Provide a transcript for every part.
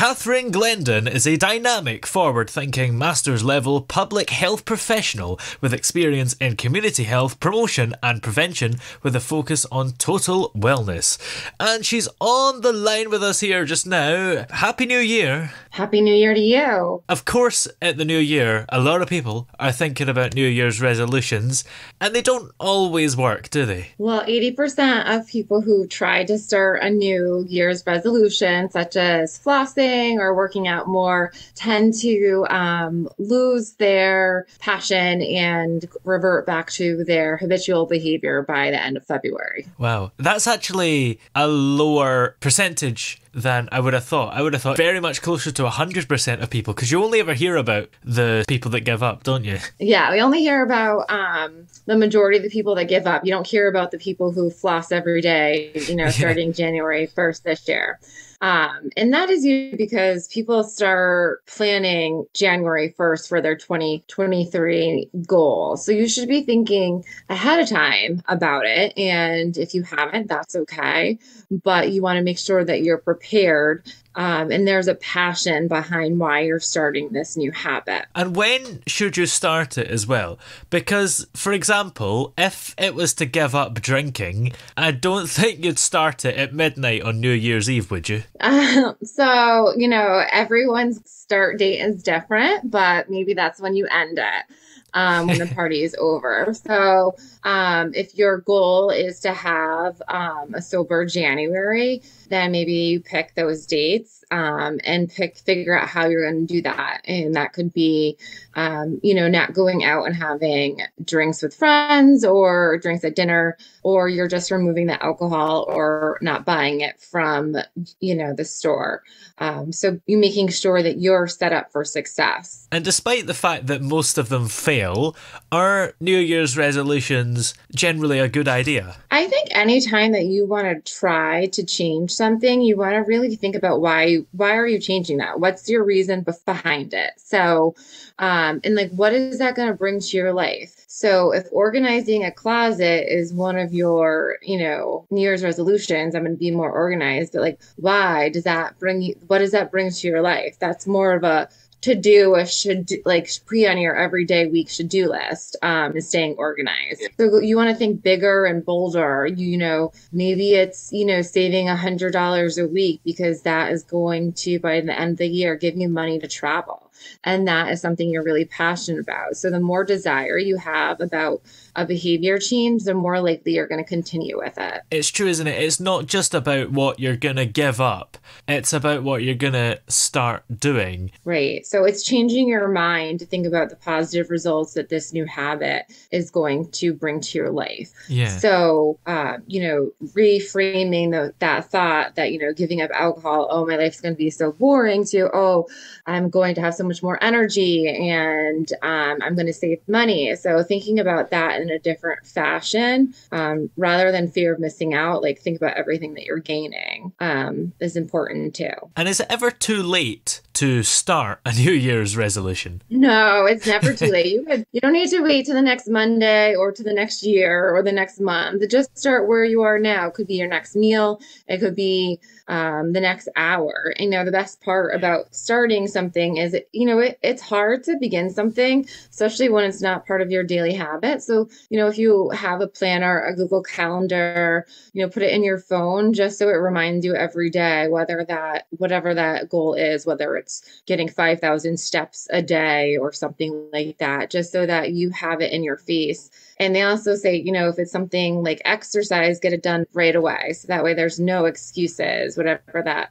Kathryn Glendon is a dynamic, forward-thinking master's-level public health professional with experience in community health, promotion and prevention with a focus on total wellness. And she's on the line with us here just now. Happy New Year. Happy New Year to you. Of course, at the New Year, a lot of people are thinking about New Year's resolutions, and they don't always work, do they? Well, 80% of people who try to start a New Year's resolution, such as flossing or working out more, tend to lose their passion and revert back to their habitual behavior by the end of February. Wow, that's actually a lower percentage than I would have thought. I would have thought very much closer to 100% of people, because you only ever hear about the people that give up, don't you? Yeah, we only hear about the majority of the people that give up. You don't hear about the people who floss every day, starting January 1st this year. And that is usually because people start planning January 1st for their 2023 goals. So you should be thinking ahead of time about it. And if you haven't, that's okay. But you want to make sure that you're prepared. And there's a passion behind why you're starting this new habit. And when should you start it as well? Because, for example, if it was to give up drinking, I don't think you'd start it at midnight on New Year's Eve, would you? So, everyone's start date is different, but maybe that's when you end it. When the party is over. So if your goal is to have a sober January, then maybe you pick those dates and figure out how you're going to do that. And that could be, not going out and having drinks with friends or drinks at dinner, or you're just removing the alcohol or not buying it from, the store. So you making sure that you're set up for success. And despite the fact that most of them fail, are New Year's resolutions generally a good idea? I think anytime that you want to try to change something, you want to really think about why are you changing that? What's your reason behind it? So, what is that going to bring to your life? So if organizing a closet is one of your, New Year's resolutions, I'm going to be more organized, but why does that what does that bring to your life? That's more of a to-do, pre on your everyday week should-do list, is staying organized. So you want to think bigger and bolder. Maybe it's, saving $100 a week, because that is going to, by the end of the year, give you money to travel. And that is something you're really passionate about. So the more desire you have about a behavior change, the more likely you're going to continue with it. It's true, isn't it? It's not just about what you're going to give up. It's about what you're going to start doing. Right. So it's changing your mind to think about the positive results that this new habit is going to bring to your life. Yeah. So, reframing that thought that, giving up alcohol, oh, my life's going to be so boring, to, oh, I'm going to have so much more energy and I'm going to save money. So thinking about that in a different fashion, rather than fear of missing out, think about everything that you're gaining, is important too. And is it ever too late to start a New Year's resolution? No, it's never too late. You don't need to wait to the next Monday or to the next year or the next month. Just start where you are now. It could be your next meal. It could be the next hour. The best part about starting something is, it's hard to begin something, especially when it's not part of your daily habit. So, if you have a planner, a Google Calendar, put it in your phone just so it reminds you every day, whatever that goal is, whether it's getting 5,000 steps a day or something like that, just so that you have it in your face. And they also say, if it's something like exercise, get it done right away. So that way there's no excuses, whatever that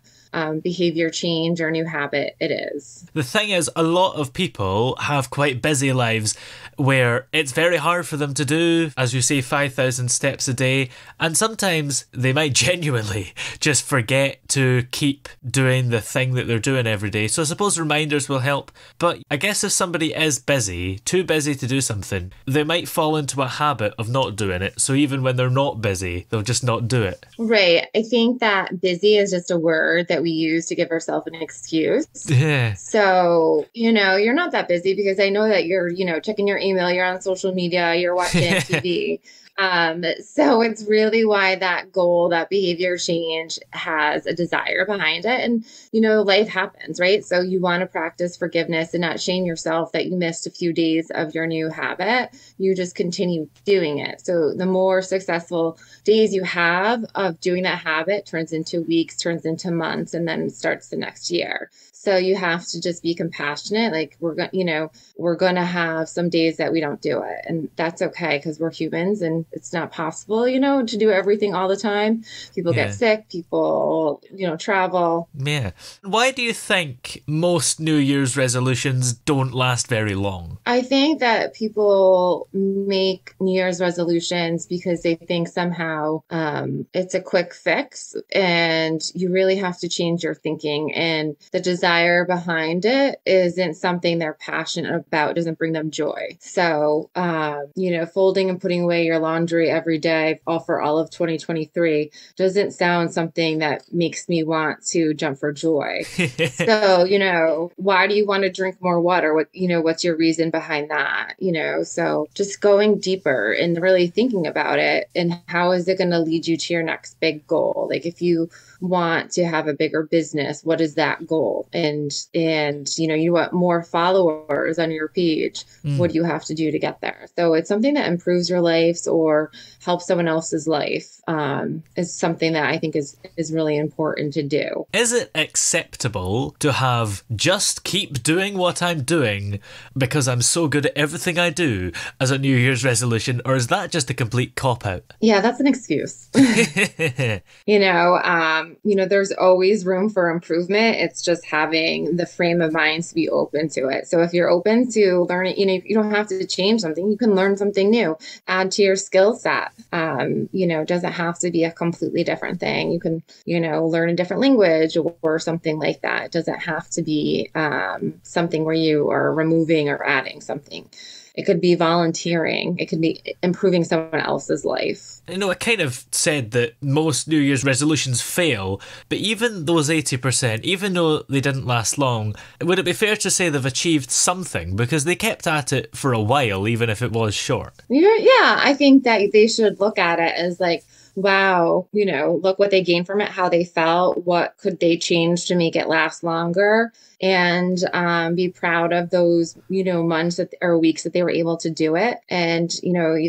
behavior change or new habit it is. The thing is, a lot of people have quite busy lives where it's very hard for them to do, as you say, 5,000 steps a day. And sometimes they might genuinely just forget to keep doing the thing that they're doing every day. So I suppose reminders will help. But I guess if somebody is busy, too busy to do something, they might fall into a habit of not doing it. So even when they're not busy, they'll just not do it. Right. I think that busy is just a word that we use to give ourselves an excuse. Yeah. So, you're not that busy, because I know that you're, checking your email, you're on social media, you're watching TV. So it's really why that goal, that behavior change has a desire behind it. And, life happens, right? So you want to practice forgiveness and not shame yourself that you missed a few days of your new habit. You just continue doing it. So the more successful days you have of doing that habit turns into weeks, turns into months, and then starts the next year. So you have to just be compassionate. Like we're going to have some days that we don't do it, and that's okay because we're humans and it's not possible, to do everything all the time. People get sick, people, travel. Yeah. Why do you think most New Year's resolutions don't last very long? I think that people make New Year's resolutions because they think somehow it's a quick fix, and you really have to change your thinking, and the desire behind it isn't something they're passionate about, doesn't bring them joy. So, folding and putting away your laundry every day for all of 2023 doesn't sound something that makes me want to jump for joy. So, why do you want to drink more water? What's your reason behind that? So just going deeper and really thinking about it, and how is it going to lead you to your next big goal? Like if you want to have a bigger business, what is that goal? And you want more followers on your page. What do you have to do to get there? So it's something that improves your life or helps someone else's life, is something that I think is really important to do. Is it acceptable to have just keep doing what I'm doing because I'm so good at everything I do as a New Year's resolution, or is that just a complete cop-out? Yeah, that's an excuse. There's always room for improvement. It's just having the frame of mind to be open to it. So if you're open to learning, you don't have to change something. You can learn something new, add to your skill set. It doesn't have to be a completely different thing. You can, learn a different language or something like that. It doesn't have to be something where you are removing or adding something. It could be volunteering. It could be improving someone else's life. I kind of said that most New Year's resolutions fail, but even those 80%, even though they didn't last long, would it be fair to say they've achieved something because they kept at it for a while, even if it was short? Yeah, I think that they should look at it as like, wow, look what they gained from it, how they felt, what could they change to make it last longer, and be proud of those, months or weeks that they were able to do it. And,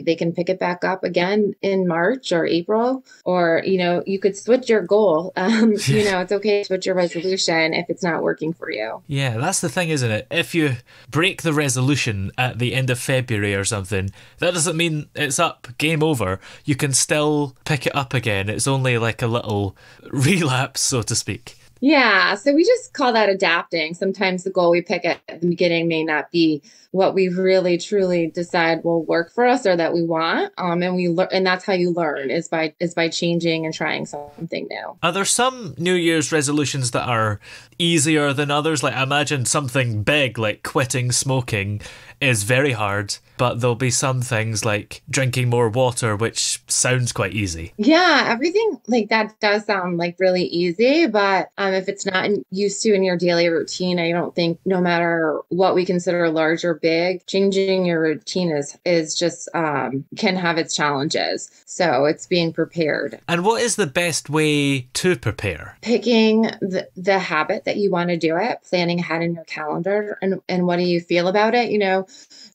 they can pick it back up again in March or April, or, you could switch your goal. It's okay to switch your resolution if it's not working for you. Yeah, that's the thing, isn't it? If you break the resolution at the end of February or something, that doesn't mean it's up, game over. You can still pick it up again. It's only like a little relapse, so to speak. Yeah, so we just call that adapting. Sometimes the goal we pick at the beginning may not be what we really truly decide will work for us or that we want. And that's how you learn is by changing and trying something new. Are there some New Year's resolutions that are easier than others? Like I imagine something big like quitting smoking is very hard, but there'll be some things like drinking more water, which sounds quite easy. Yeah, everything like that does sound like really easy, but if it's not used to in your daily routine, I don't think no matter what we consider large or big, changing your routine is just can have its challenges. So it's being prepared. And what is the best way to prepare? Picking the habit that you want to do it, planning ahead in your calendar, and what do you feel about it?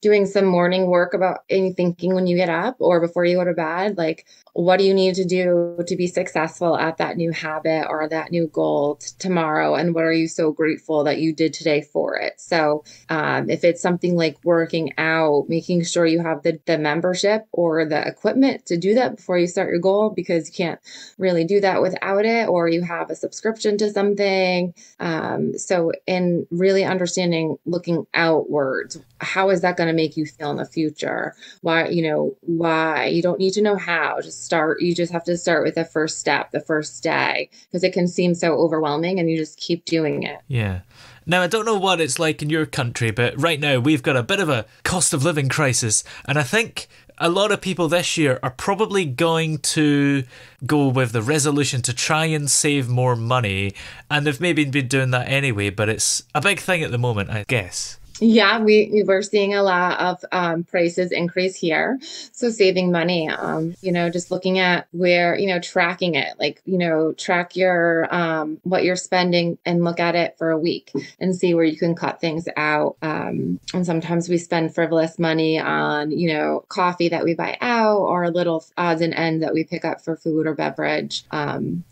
Doing some morning work about any thinking when you get up or before you go to bed, like what do you need to do to be successful at that new habit or that new goal tomorrow? And what are you so grateful that you did today for it? So if it's something like working out, making sure you have the membership or the equipment to do that before you start your goal, because you can't really do that without it, or you have a subscription to something. So in really understanding, looking outwards, how is that going to make you feel in the future? Why you don't need to know how, just start. You just have to start with the first step, the first day, because it can seem so overwhelming and you just keep doing it. Yeah. Now, I don't know what it's like in your country, but right now we've got a bit of a cost of living crisis. And I think a lot of people this year are probably going to go with the resolution to try and save more money. And they've maybe been doing that anyway, but it's a big thing at the moment, I guess. Yeah, we were seeing a lot of prices increase here. So saving money, just looking at where, tracking it, like, track your what you're spending and look at it for a week and see where you can cut things out. And sometimes we spend frivolous money on, coffee that we buy out or little odds and ends that we pick up for food or beverage. And,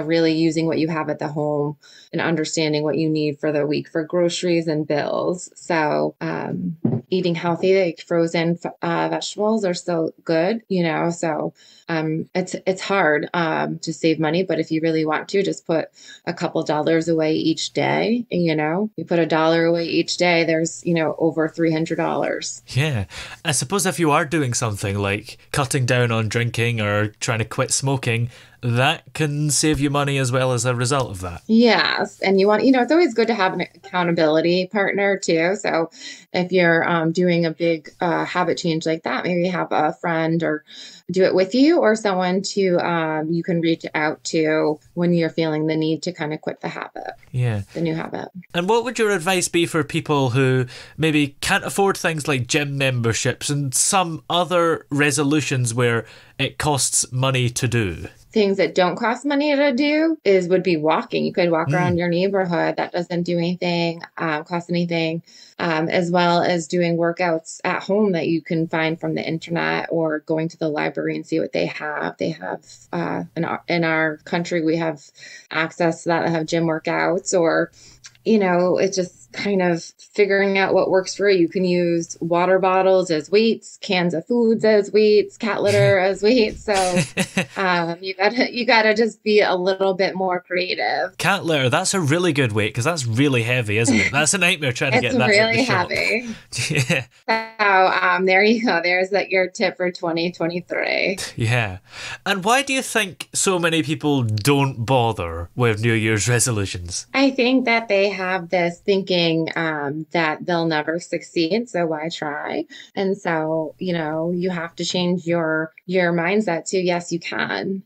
really using what you have at the home and understanding what you need for the week for groceries and bills. So eating healthy, like frozen vegetables are so good, so it's hard to save money, but if you really want to, just put a couple dollars away each day. You put $1 away each day, there's over $300. Yeah, I suppose if you are doing something like cutting down on drinking or trying to quit smoking, that can save you money as well as a result of that. Yes. And you want, it's always good to have an accountability partner too. So if you're doing a big habit change like that, maybe have a friend or do it with you or someone to you can reach out to when you're feeling the need to kind of quit the habit. Yeah. The new habit. And what would your advice be for people who maybe can't afford things like gym memberships and some other resolutions where it costs money to do? Things that don't cost money to do would be walking. You could walk around your neighborhood. That doesn't do anything, cost anything, as well as doing workouts at home that you can find from the internet or going to the library and see what they have. They have, in our country, we have access to that, have gym workouts or it's just kind of figuring out what works for you. You can use water bottles as weights, cans of foods as weights, cat litter as weights. So you gotta just be a little bit more creative. Cat litter, that's a really good weight because that's really heavy, isn't it? That's a nightmare trying to get that. It's really heavy. Yeah. So there you go. There's your tip for 2023. Yeah. And why do you think so many people don't bother with New Year's resolutions? I think that they have this thinking that they'll never succeed, so why try? And so, you have to change your mindset to, yes, you can,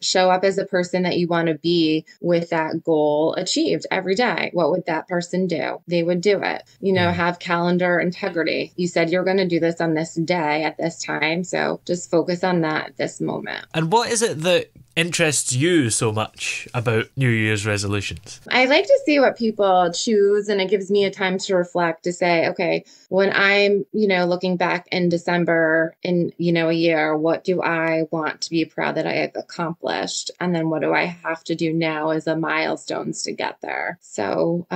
show up as a person that you want to be with that goal achieved every day. What would that person do? They would do it. Have calendar integrity. You said you're going to do this on this day at this time, so just focus on that at this moment. And what is it that interests you so much about New Year's resolutions? I like to see what people choose, and it gives me a time to reflect to say, okay, when I'm, looking back in December in, a year, what do I want to be proud that I have accomplished? And then what do I have to do now as a milestones to get there? So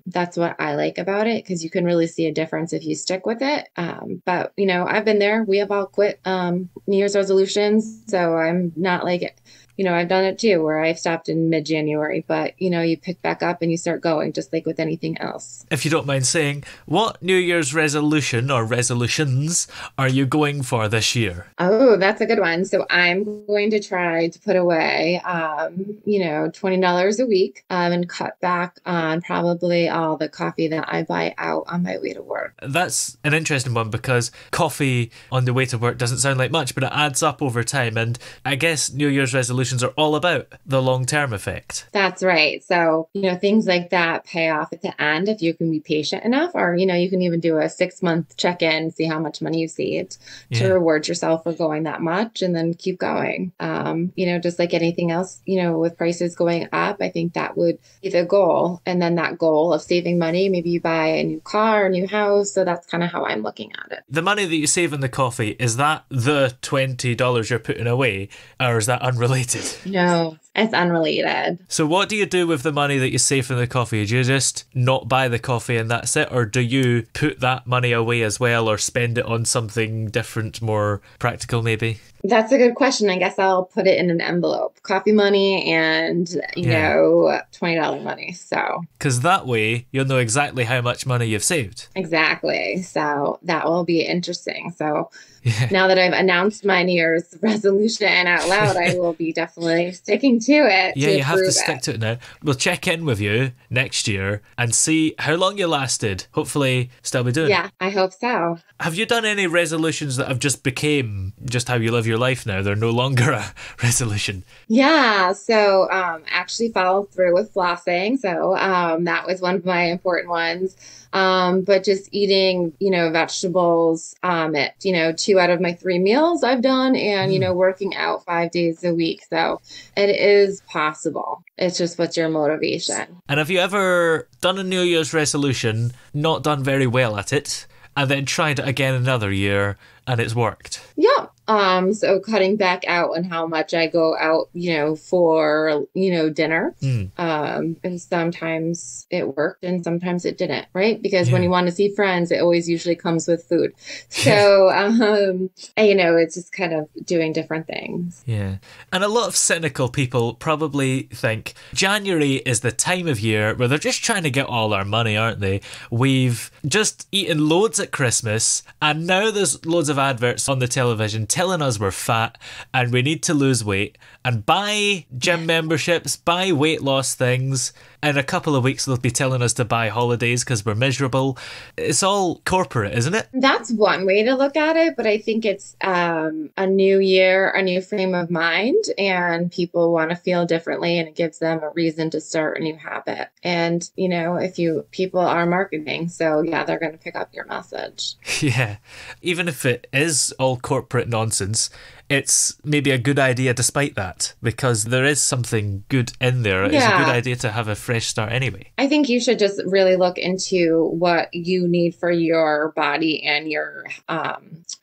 that's what I like about it, because you can really see a difference if you stick with it. But, I've been there. We have all quit New Year's resolutions. So I'm not like, I've done it too, where I've stopped in mid-January, but, you pick back up and you start going, just like with anything else. If you don't mind saying, what New Year's resolution or resolutions are you going for this year? Oh, that's a good one. So I'm going to try to put away, $20 a week and cut back on probably all the coffee that I buy out on my way to work. That's an interesting one because coffee on the way to work doesn't sound like much, but it adds up over time. And I guess New Year's resolutions are all about the long-term effect. That's right. So, things like that pay off at the end if you can be patient enough, or, you can even do a 6-month check-in, see how much money you saved to reward yourself for going that much and then keep going. Just like anything else, with prices going up, I think that would be the goal. And then that goal of saving money, maybe you buy a new car, a new house. So that's kind of how I'm looking at it. The money that you save in the coffee, is that the $20 you're putting away, or is that unrelated? No, it's unrelated. So what do you do with the money that you save from the coffee? Do you just not buy the coffee and that's it? Or do you put that money away as well or spend it on something different, more practical maybe? That's a good question. I guess I'll put it in an envelope. Coffee money and, $20 money. So, because that way you'll know exactly how much money you've saved. Exactly. So that will be interesting. So now that I've announced my New Year's resolution out loud, I will be definitely sticking to it. Yeah, you have to stick it. to it now. We'll check in with you next year and see how long you lasted. Hopefully, still be doing it. Yeah, I hope so. Have you done any resolutions that have just became just how you live your life now? They're no longer a resolution. Yeah, so actually followed through with flossing. So that was one of my important ones. But just eating, vegetables at, 2 out of my 3 meals I've done and, working out 5 days a week. So it is possible. It's just what's your motivation. And have you ever done a New Year's resolution, not done very well at it, and then tried it again another year and it's worked? Yeah. So cutting back out on how much I go out, for, dinner. And sometimes it worked and sometimes it didn't, right? Because when you want to see friends, it always usually comes with food. So, it's just kind of doing different things. Yeah. And a lot of cynical people probably think January is the time of year where they're just trying to get all our money, aren't they? We've just eaten loads at Christmas and now there's loads of adverts on the television telling us we're fat and we need to lose weight and buy gym memberships, buy weight loss things. In a couple of weeks, they'll be telling us to buy holidays because we're miserable. It's all corporate, isn't it? That's one way to look at it, but I think it's a new year, a new frame of mind, and people want to feel differently, and it gives them a reason to start a new habit. And, people are marketing, so yeah, they're going to pick up your message. Yeah. Even if it is all corporate nonsense, it's maybe a good idea despite that, because there is something good in there. It's a good idea to have a fresh start anyway. I think you should just really look into what you need for your body and your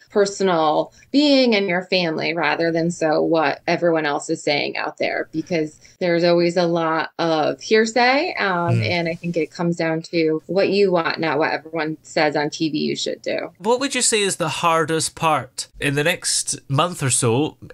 personal being and your family rather than what everyone else is saying out there, because there's always a lot of hearsay. And I think it comes down to what you want, not what everyone says on TV you should do. What would you say is the hardest part in the next month or so?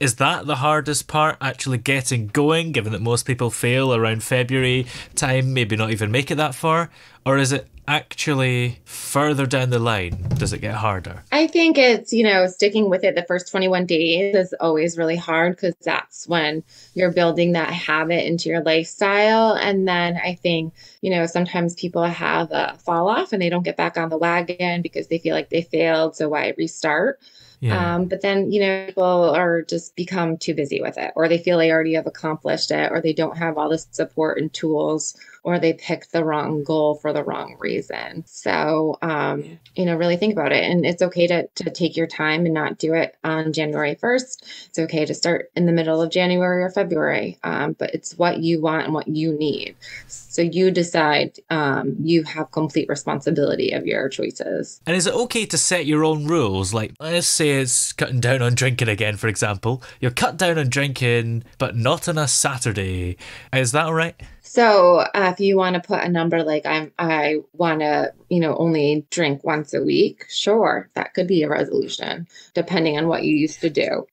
Is that the hardest part, actually getting going, given that most people fail around February time, maybe not even make it that far? Or is it actually further down the line? Does it get harder? I think it's, sticking with it the first 21 days is always really hard because that's when you're building that habit into your lifestyle. And then I think, sometimes people have a fall off and they don't get back on the wagon because they feel like they failed. So why restart? Yeah. But then, people are just become too busy with it, or they feel they already have accomplished it, or they don't have all the support and tools, or they picked the wrong goal for the wrong reason. So, really think about it. And it's okay to take your time and not do it on January 1st. It's okay to start in the middle of January or February. But it's what you want and what you need. So you decide, you have complete responsibility of your choices. And is it okay to set your own rules? Like, let's say it's cutting down on drinking again, for example. You'll cut down on drinking, but not on a Saturday. Is that all right? So if you want to put a number like I want to, only drink once a week, sure, that could be a resolution, depending on what you used to do.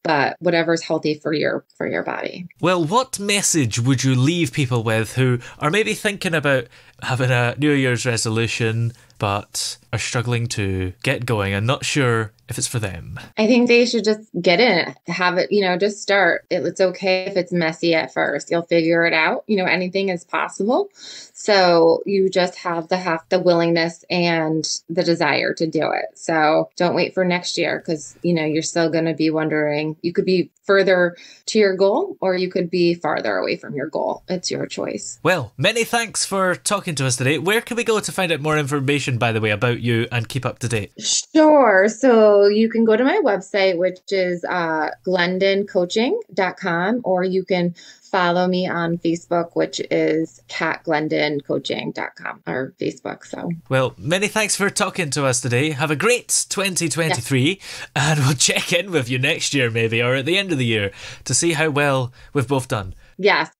But whatever's healthy for your body. Well, what message would you leave people with who are maybe thinking about having a New Year's resolution but are struggling to get going and not sure if it's for them? I think they should just get in it, have it, just start. It's okay if it's messy at first. You'll figure it out. Anything is possible. So you just have to have the willingness and the desire to do it. So don't wait for next year because, you're still going to be wondering. You could be further to your goal or you could be farther away from your goal. It's your choice. Well, many thanks for talking to us today. Where can we go to find out more information, by the way, about you and keep up to date? Sure. So you can go to my website, which is glendoncoaching.com, or you can follow me on Facebook, which is katglendoncoaching.com, or Facebook. So, well, many thanks for talking to us today. Have a great 2023, and we'll check in with you next year maybe, or at the end of the year to see how well we've both done. Yes.